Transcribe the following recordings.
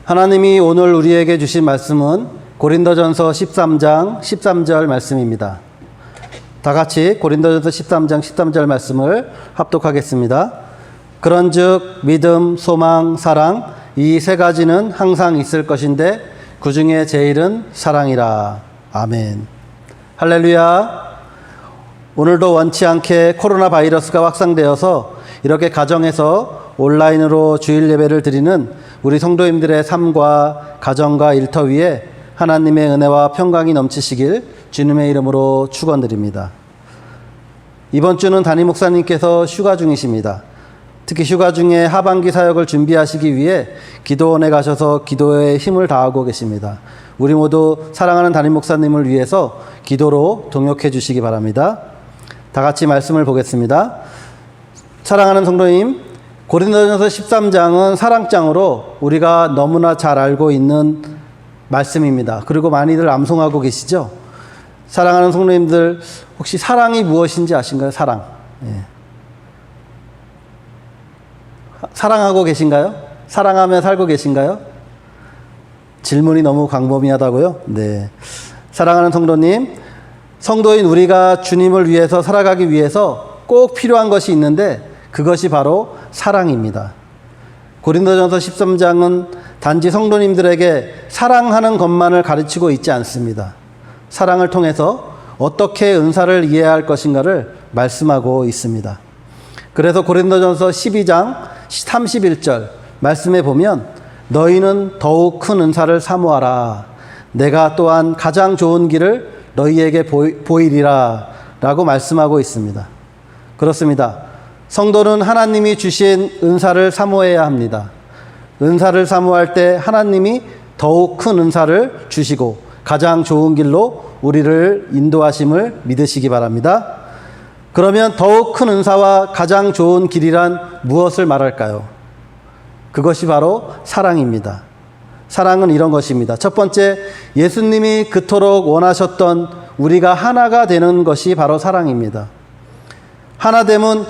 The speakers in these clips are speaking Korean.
하나님이 오늘 우리에게 주신 말씀은 고린도전서 13장 13절 말씀입니다. 다 같이 고린도전서 13장 13절 말씀을 합독하겠습니다. 그런즉 믿음, 소망, 사랑 이 세 가지는 항상 있을 것인데 그 중에 제일은 사랑이라. 아멘. 할렐루야. 오늘도 원치 않게 코로나 바이러스가 확산되어서 이렇게 가정에서 온라인으로 주일 예배를 드리는 우리 성도님들의 삶과 가정과 일터 위에 하나님의 은혜와 평강이 넘치시길 주님의 이름으로 축원드립니다. 이번 주는 담임 목사님께서 휴가 중이십니다. 특히 휴가 중에 하반기 사역을 준비하시기 위해 기도원에 가셔서 기도에 힘을 다하고 계십니다. 우리 모두 사랑하는 담임 목사님을 위해서 기도로 동역해 주시기 바랍니다. 다 같이 말씀을 보겠습니다. 사랑하는 성도님, 고린도전서 13장은 사랑장으로 우리가 너무나 잘 알고 있는 말씀입니다. 그리고 많이들 암송하고 계시죠? 사랑하는 성도님들, 혹시 사랑이 무엇인지 아신가요? 사랑. 예. 사랑하고 계신가요? 사랑하며 살고 계신가요? 질문이 너무 광범위하다고요? 네. 사랑하는 성도님, 성도인 우리가 주님을 위해서 살아가기 위해서 꼭 필요한 것이 있는데 그것이 바로 사랑입니다. 고린도전서 13장은 단지 성도님들에게 사랑하는 것만을 가르치고 있지 않습니다. 사랑을 통해서 어떻게 은사를 이해해야 할 것인가를 말씀하고 있습니다. 그래서 고린도전서 12장 31절 말씀에 보면 너희는 더욱 큰 은사를 사모하라. 내가 또한 가장 좋은 길을 너희에게 보이리라 라고 말씀하고 있습니다. 그렇습니다. 성도는 하나님이 주신 은사를 사모해야 합니다. 은사를 사모할 때 하나님이 더욱 큰 은사를 주시고 가장 좋은 길로 우리를 인도하심을 믿으시기 바랍니다. 그러면 더욱 큰 은사와 가장 좋은 길이란 무엇을 말할까요? 그것이 바로 사랑입니다. 사랑은 이런 것입니다. 첫 번째, 예수님이 그토록 원하셨던 우리가 하나가 되는 것이 바로 사랑입니다. 하나됨은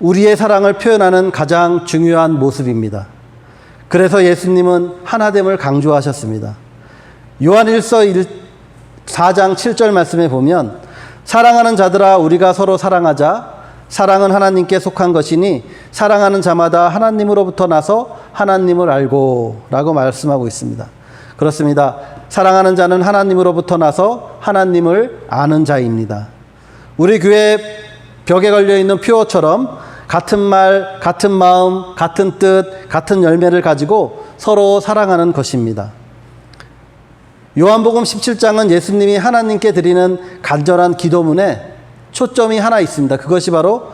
우리의 사랑을 표현하는 가장 중요한 모습입니다. 그래서 예수님은 하나됨을 강조하셨습니다. 요한일서 4장 7절 말씀에 보면 사랑하는 자들아 우리가 서로 사랑하자. 사랑은 하나님께 속한 것이니 사랑하는 자마다 하나님으로부터 나서 하나님을 알고 라고 말씀하고 있습니다. 그렇습니다. 사랑하는 자는 하나님으로부터 나서 하나님을 아는 자입니다. 우리 교회 벽에 걸려있는 표어처럼 같은 말, 같은 마음, 같은 뜻, 같은 열매를 가지고 서로 사랑하는 것입니다. 요한복음 17장은 예수님이 하나님께 드리는 간절한 기도문에 초점이 하나 있습니다. 그것이 바로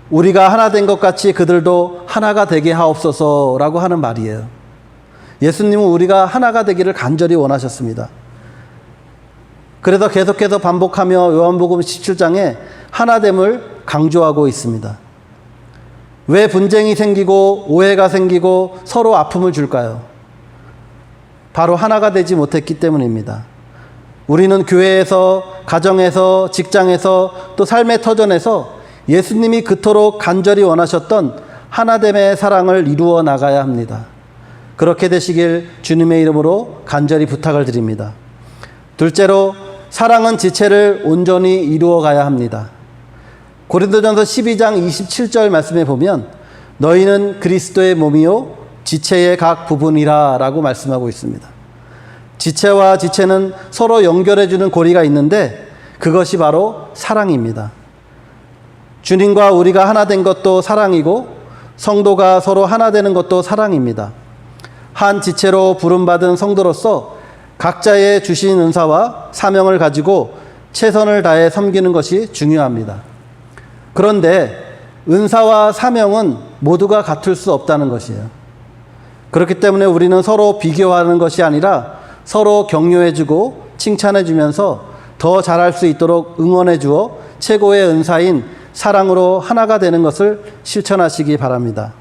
우리가 하나 된 것 같이 그들도 하나가 되게 하옵소서라고 하는 말이에요. 예수님은 우리가 하나가 되기를 간절히 원하셨습니다. 그래서 계속해서 반복하며 요한복음 17장에 하나됨을 강조하고 있습니다. 왜 분쟁이 생기고 오해가 생기고 서로 아픔을 줄까요? 바로 하나가 되지 못했기 때문입니다. 우리는 교회에서, 가정에서, 직장에서, 또 삶의 터전에서 예수님이 그토록 간절히 원하셨던 하나됨의 사랑을 이루어 나가야 합니다. 그렇게 되시길 주님의 이름으로 간절히 부탁을 드립니다. 둘째로, 사랑은 지체를 온전히 이루어 가야 합니다. 고린도전서 12장 27절 말씀에 보면 너희는 그리스도의 몸이요 지체의 각 부분이라 라고 말씀하고 있습니다. 지체와 지체는 서로 연결해주는 고리가 있는데 그것이 바로 사랑입니다. 주님과 우리가 하나 된 것도 사랑이고 성도가 서로 하나 되는 것도 사랑입니다. 한 지체로 부름받은 성도로서 각자의 주신 은사와 사명을 가지고 최선을 다해 섬기는 것이 중요합니다. 그런데 은사와 사명은 모두가 같을 수 없다는 것이에요. 그렇기 때문에 우리는 서로 비교하는 것이 아니라 서로 격려해주고 칭찬해주면서 더 잘할 수 있도록 응원해주어 최고의 은사인 사랑으로 하나가 되는 것을 실천하시기 바랍니다.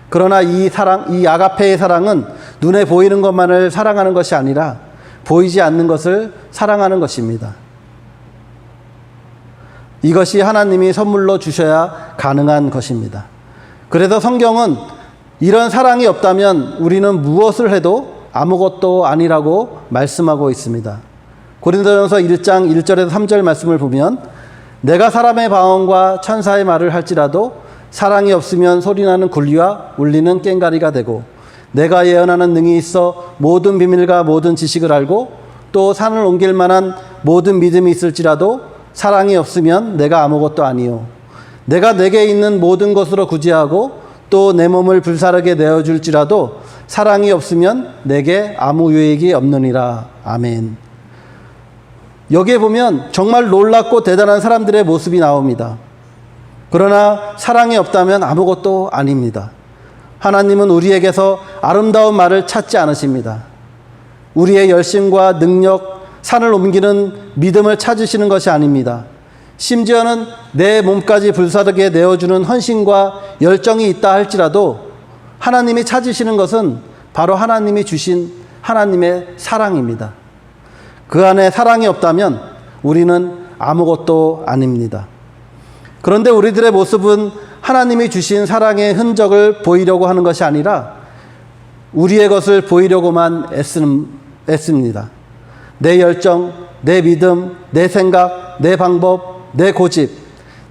그러나 이 아가페의 사랑은 눈에 보이는 것만을 사랑하는 것이 아니라 보이지 않는 것을 사랑하는 것입니다. 이것이 하나님이 선물로 주셔야 가능한 것입니다. 그래서 성경은 이런 사랑이 없다면 우리는 무엇을 해도 아무것도 아니라고 말씀하고 있습니다. 고린도전서 1장 1절에서 3절 말씀을 보면 내가 사람의 방언과 천사의 말을 할지라도 사랑이 없으면 소리나는 굴리와 울리는 꽹가리가 되고 내가 예언하는 능이 있어 모든 비밀과 모든 지식을 알고 또 산을 옮길 만한 모든 믿음이 있을지라도 사랑이 없으면 내가 아무것도 아니요 내가 내게 있는 모든 것으로 구제하고 또 내 몸을 불사르게 내어줄지라도 사랑이 없으면 내게 아무 유익이 없느니라. 아멘. 여기에 보면 정말 놀랍고 대단한 사람들의 모습이 나옵니다. 그러나 사랑이 없다면 아무것도 아닙니다. 하나님은 우리에게서 아름다운 말을 찾지 않으십니다. 우리의 열심과 능력, 산을 옮기는 믿음을 찾으시는 것이 아닙니다. 심지어는 내 몸까지 불사르게 내어주는 헌신과 열정이 있다 할지라도 하나님이 찾으시는 것은 바로 하나님이 주신 하나님의 사랑입니다. 그 안에 사랑이 없다면 우리는 아무것도 아닙니다. 그런데 우리들의 모습은 하나님이 주신 사랑의 흔적을 보이려고 하는 것이 아니라 우리의 것을 보이려고만 애씁니다. 내 열정, 내 믿음, 내 생각, 내 방법, 내 고집,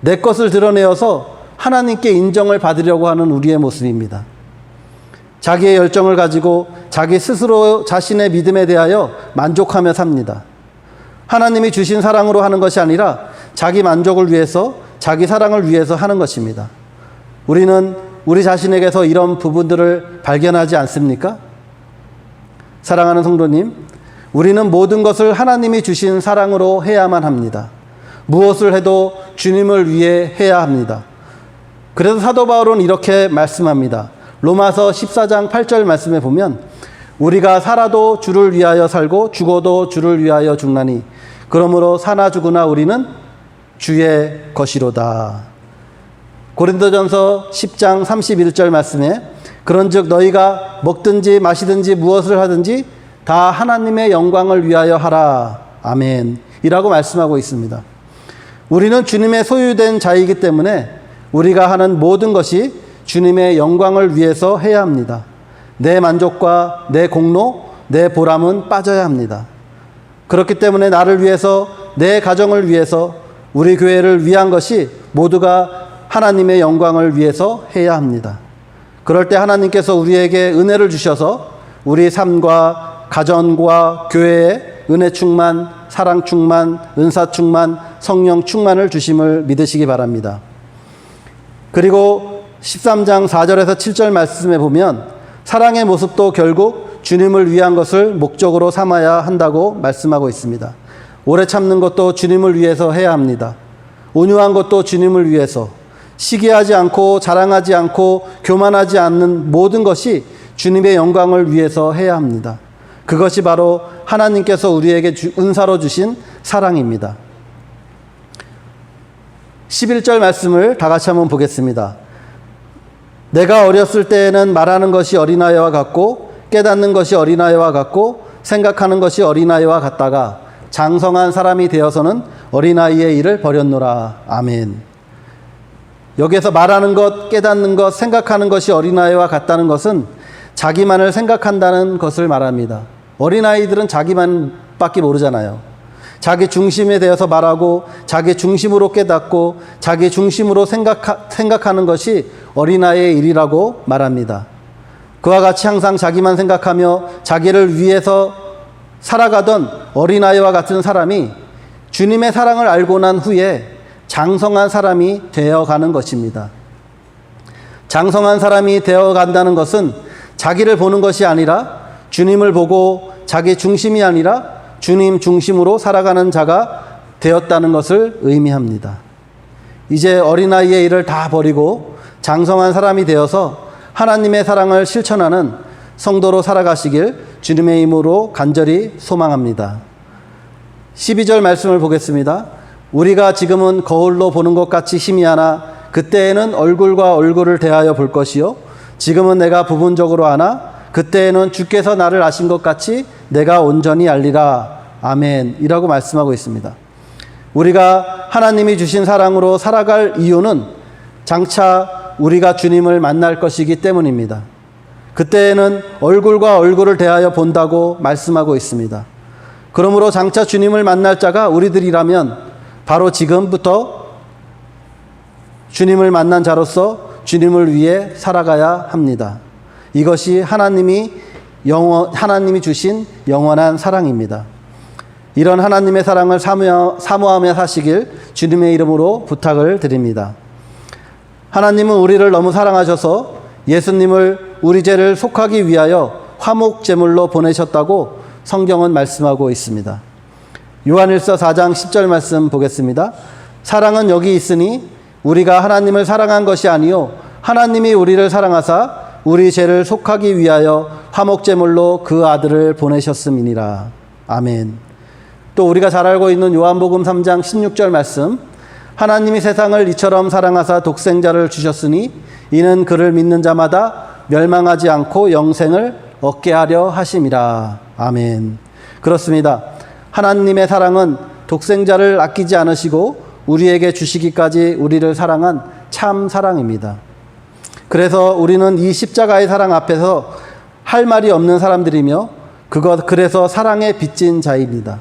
내 것을 드러내어서 하나님께 인정을 받으려고 하는 우리의 모습입니다. 자기의 열정을 가지고 자기 스스로 자신의 믿음에 대하여 만족하며 삽니다. 하나님이 주신 사랑으로 하는 것이 아니라 자기 만족을 위해서, 자기 사랑을 위해서 하는 것입니다. 우리는 우리 자신에게서 이런 부분들을 발견하지 않습니까? 사랑하는 성도님, 우리는 모든 것을 하나님이 주신 사랑으로 해야만 합니다. 무엇을 해도 주님을 위해 해야 합니다. 그래서 사도 바울은 이렇게 말씀합니다. 로마서 14장 8절 말씀에 보면 우리가 살아도 주를 위하여 살고 죽어도 주를 위하여 죽나니 그러므로 사나 죽으나 우리는 주의 것이로다. 고린도전서 10장 31절 말씀에 그런즉 너희가 먹든지 마시든지 무엇을 하든지 다 하나님의 영광을 위하여 하라. 아멘. 이라고 말씀하고 있습니다. 우리는 주님의 소유된 자이기 때문에 우리가 하는 모든 것이 주님의 영광을 위해서 해야 합니다. 내 만족과 내 공로, 내 보람은 빠져야 합니다. 그렇기 때문에 나를 위해서, 내 가정을 위해서, 우리 교회를 위한 것이 모두가 하나님의 영광을 위해서 해야 합니다. 그럴 때 하나님께서 우리에게 은혜를 주셔서 우리 삶과 가정과 교회에 은혜 충만, 사랑 충만, 은사 충만, 성령 충만을 주심을 믿으시기 바랍니다. 그리고 13장 4절에서 7절 말씀에 보면 사랑의 모습도 결국 주님을 위한 것을 목적으로 삼아야 한다고 말씀하고 있습니다. 오래 참는 것도 주님을 위해서 해야 합니다. 온유한 것도 주님을 위해서, 시기하지 않고 자랑하지 않고 교만하지 않는 모든 것이 주님의 영광을 위해서 해야 합니다. 그것이 바로 하나님께서 우리에게 은사로 주신 사랑입니다. 11절 말씀을 다 같이 한번 보겠습니다. 내가 어렸을 때에는 말하는 것이 어린아이와 같고 깨닫는 것이 어린아이와 같고 생각하는 것이 어린아이와 같다가 장성한 사람이 되어서는 어린아이의 일을 버렸노라. 아멘. 여기에서 말하는 것, 깨닫는 것, 생각하는 것이 어린아이와 같다는 것은 자기만을 생각한다는 것을 말합니다. 어린아이들은 자기만밖에 모르잖아요. 자기 중심에 대해서 말하고 자기 중심으로 깨닫고 자기 중심으로 생각하는 것이 어린아이의 일이라고 말합니다. 그와 같이 항상 자기만 생각하며 자기를 위해서 살아가던 어린아이와 같은 사람이 주님의 사랑을 알고 난 후에 장성한 사람이 되어가는 것입니다. 장성한 사람이 되어간다는 것은 자기를 보는 것이 아니라 주님을 보고 자기 중심이 아니라 주님 중심으로 살아가는 자가 되었다는 것을 의미합니다. 이제 어린아이의 일을 다 버리고 장성한 사람이 되어서 하나님의 사랑을 실천하는 성도로 살아가시길 주님의 이름으로 간절히 소망합니다. 12절 말씀을 보겠습니다. 우리가 지금은 거울로 보는 것 같이 희미하나 그때에는 얼굴과 얼굴을 대하여 볼 것이요 지금은 내가 부분적으로 아나 그때에는 주께서 나를 아신 것 같이 내가 온전히 알리라. 아멘. 이라고 말씀하고 있습니다. 우리가 하나님이 주신 사랑으로 살아갈 이유는 장차 우리가 주님을 만날 것이기 때문입니다. 그때에는 얼굴과 얼굴을 대하여 본다고 말씀하고 있습니다. 그러므로 장차 주님을 만날 자가 우리들이라면 바로 지금부터 주님을 만난 자로서 주님을 위해 살아가야 합니다. 이것이 하나님이 주신 영원한 사랑입니다. 이런 하나님의 사랑을 사모하며 사시길 주님의 이름으로 부탁을 드립니다. 하나님은 우리를 너무 사랑하셔서 예수님을 우리 죄를 속하기 위하여 화목제물로 보내셨다고 성경은 말씀하고 있습니다. 요한일서 4장 10절 말씀 보겠습니다. 사랑은 여기 있으니 우리가 하나님을 사랑한 것이 아니요 하나님이 우리를 사랑하사 우리 죄를 속하기 위하여 화목제물로 그 아들을 보내셨음이니라. 아멘. 또 우리가 잘 알고 있는 요한복음 3장 16절 말씀, 하나님이 세상을 이처럼 사랑하사 독생자를 주셨으니 이는 그를 믿는 자마다 멸망하지 않고 영생을 얻게 하려 하심이라. 아멘. 그렇습니다. 하나님의 사랑은 독생자를 아끼지 않으시고 우리에게 주시기까지 우리를 사랑한 참 사랑입니다. 그래서 우리는 이 십자가의 사랑 앞에서 할 말이 없는 사람들이며 그래서 사랑에 빚진 자입니다.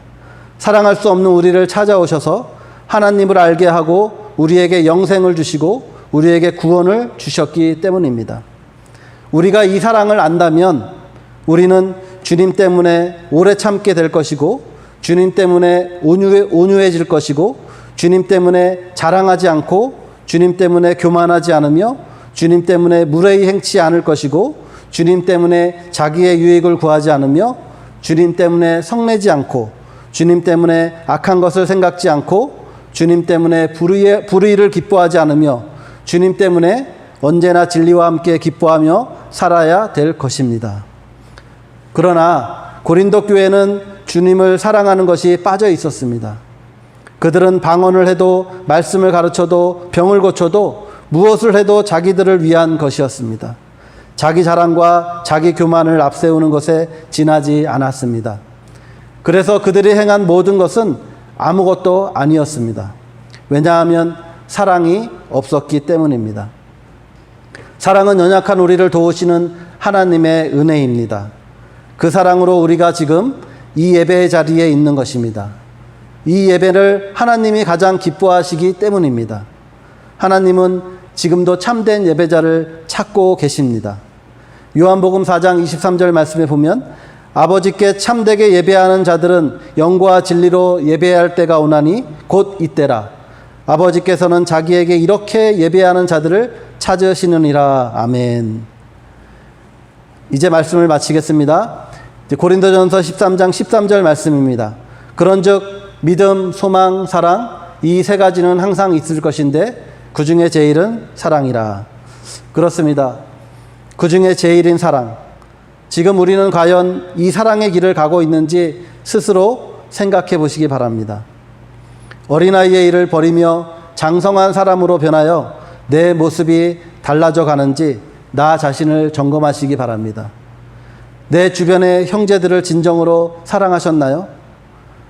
사랑할 수 없는 우리를 찾아오셔서 하나님을 알게 하고 우리에게 영생을 주시고 우리에게 구원을 주셨기 때문입니다. 우리가 이 사랑을 안다면 우리는 주님 때문에 오래 참게 될 것이고 주님 때문에 온유해질 것이고 주님 때문에 자랑하지 않고 주님 때문에 교만하지 않으며 주님 때문에 무례히 행치 않을 것이고 주님 때문에 자기의 유익을 구하지 않으며 주님 때문에 성내지 않고 주님 때문에 악한 것을 생각지 않고 주님 때문에 불의를 기뻐하지 않으며 주님 때문에 언제나 진리와 함께 기뻐하며 살아야 될 것입니다. 그러나 고린도 교회는 주님을 사랑하는 것이 빠져 있었습니다. 그들은 방언을 해도 말씀을 가르쳐도 병을 고쳐도 무엇을 해도 자기들을 위한 것이었습니다. 자기 자랑과 자기 교만을 앞세우는 것에 지나지 않았습니다. 그래서 그들이 행한 모든 것은 아무것도 아니었습니다. 왜냐하면 사랑이 없었기 때문입니다. 사랑은 연약한 우리를 도우시는 하나님의 은혜입니다. 그 사랑으로 우리가 지금 이 예배의 자리에 있는 것입니다. 이 예배를 하나님이 가장 기뻐하시기 때문입니다. 하나님은 지금도 참된 예배자를 찾고 계십니다. 요한복음 4장 23절 말씀에 보면 아버지께 참되게 예배하는 자들은 영과 진리로 예배할 때가 오나니 곧 이때라. 아버지께서는 자기에게 이렇게 예배하는 자들을 찾으시느니라. 아멘. 이제 말씀을 마치겠습니다. 고린도전서 13장 13절 말씀입니다. 그런즉 믿음, 소망, 사랑 이 세 가지는 항상 있을 것인데 그 중에 제일은 사랑이라. 그렇습니다. 그 중에 제일인 사랑. 지금 우리는 과연 이 사랑의 길을 가고 있는지 스스로 생각해 보시기 바랍니다. 어린아이의 일을 버리며 장성한 사람으로 변하여 내 모습이 달라져 가는지 나 자신을 점검하시기 바랍니다. 내 주변의 형제들을 진정으로 사랑하셨나요?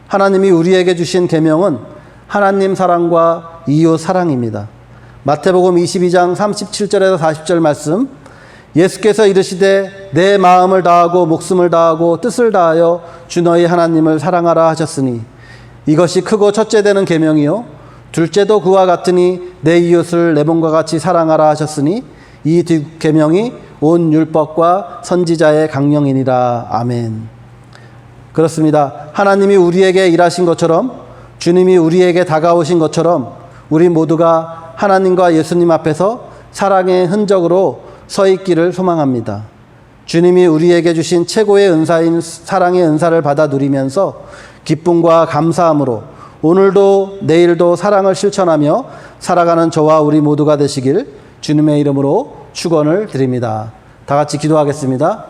하나님이 우리에게 주신 계명은 하나님 사랑과 이웃 사랑입니다. 마태복음 22장 37절에서 40절 말씀, 예수께서 이르시되 내 마음을 다하고 목숨을 다하고 뜻을 다하여 주 너희 하나님을 사랑하라 하셨으니 이것이 크고 첫째 되는 계명이요 둘째도 그와 같으니 내 이웃을 내 몸과 같이 사랑하라 하셨으니 이 두 계명이 온 율법과 선지자의 강령이니라. 아멘. 그렇습니다. 하나님이 우리에게 일하신 것처럼 주님이 우리에게 다가오신 것처럼 우리 모두가 하나님과 예수님 앞에서 사랑의 흔적으로 서 있기를 소망합니다. 주님이 우리에게 주신 최고의 은사인 사랑의 은사를 받아 누리면서 기쁨과 감사함으로 오늘도 내일도 사랑을 실천하며 살아가는 저와 우리 모두가 되시길 주님의 이름으로 축원을 드립니다. 다 같이 기도하겠습니다.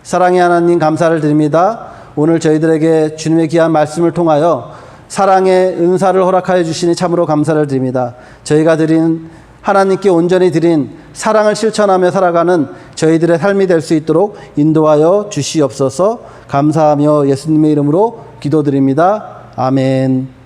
사랑의 하나님 감사를 드립니다. 오늘 저희들에게 주님의 귀한 말씀을 통하여 사랑의 은사를 허락하여 주시니 참으로 감사를 드립니다. 저희가 드린 하나님께 온전히 드린 사랑을 실천하며 살아가는 저희들의 삶이 될 수 있도록 인도하여 주시옵소서. 감사하며 예수님의 이름으로 기도드립니다. 아멘.